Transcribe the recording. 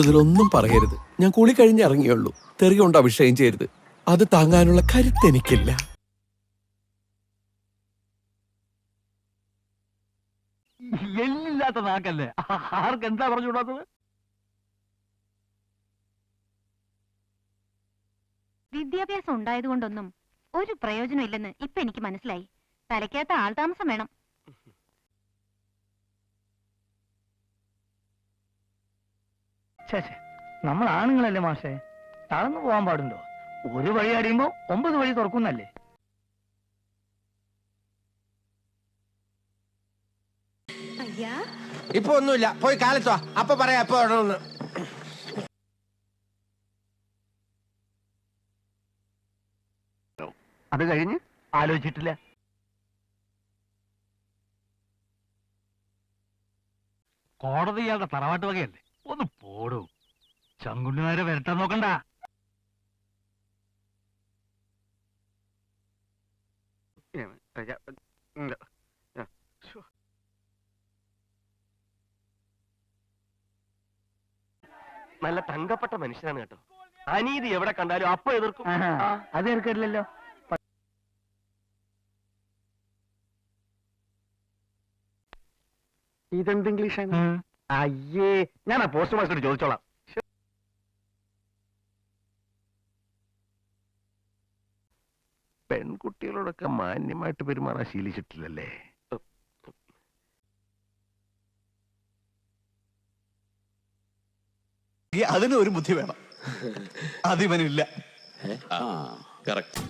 കൂടുതലൊന്നും പറയരുത്. ഞാൻ കുളി കഴിഞ്ഞ് ഇറങ്ങിയുള്ളൂ. തെറി കൊണ്ട് അഭിഷേകം ചെയ്യരുത്. അത് താങ്ങാനുള്ള കരുത്ത് എനിക്കില്ല. എല്ലില്ലാത്ത നാക്കല്ലേ, ആർക്ക് എന്താ പറഞ്ഞുകൂടാത്തത്? വിദ്യാഭ്യാസം ഉണ്ടായതുകൊണ്ടൊന്നും ഒരു പ്രയോജനം ഇല്ലെന്ന് ഇപ്പൊ എനിക്ക് മനസ്സിലായി. തലയ്ക്കകത്ത് ആൾതാമസം വേണം. നമ്മൾ ആണുങ്ങളല്ലേ മാഷേ, തളർന്നു പോകാൻ പാടുണ്ടോ? ഒരു വഴി അറിയുമ്പോ 9 വഴി തുറക്കുന്നല്ലേ. ഇപ്പൊ ഒന്നുമില്ല, പോയി കാലത്തോ അപ്പൊ പറയാ എപ്പോ വേണമെന്ന്. അത് കഴിഞ്ഞ് ആലോചിച്ചിട്ടില്ല. കോടതി ഇയാളുടെ തറവാട്ട് വകയല്ലേ, ഒന്ന് പോടും. ചങ്കുണ്ണിമാരെ വരട്ടാൻ നോക്കണ്ട. നല്ല തങ്കപ്പെട്ട മനുഷ്യനാണ് കേട്ടോ. അനീതി എവിടെ കണ്ടാലും അപ്പൊ എതിർക്കും. അത് എടുക്കില്ലല്ലോ. ഇതെന്ത് ഇംഗ്ലീഷാണ്? അയ്യേ, ഞാൻ ആ പോസ്റ്റ് മാസ്റ്ററോട് ചോദിച്ചോളാം. പെൺകുട്ടികളോടൊക്കെ മാന്യമായിട്ട് പെരുമാറാൻ ശീലിച്ചിട്ടില്ലല്ലേ. അതിന് ഒരു ബുദ്ധി വേണം, അതിവനില്ല. കറക്റ്റ്.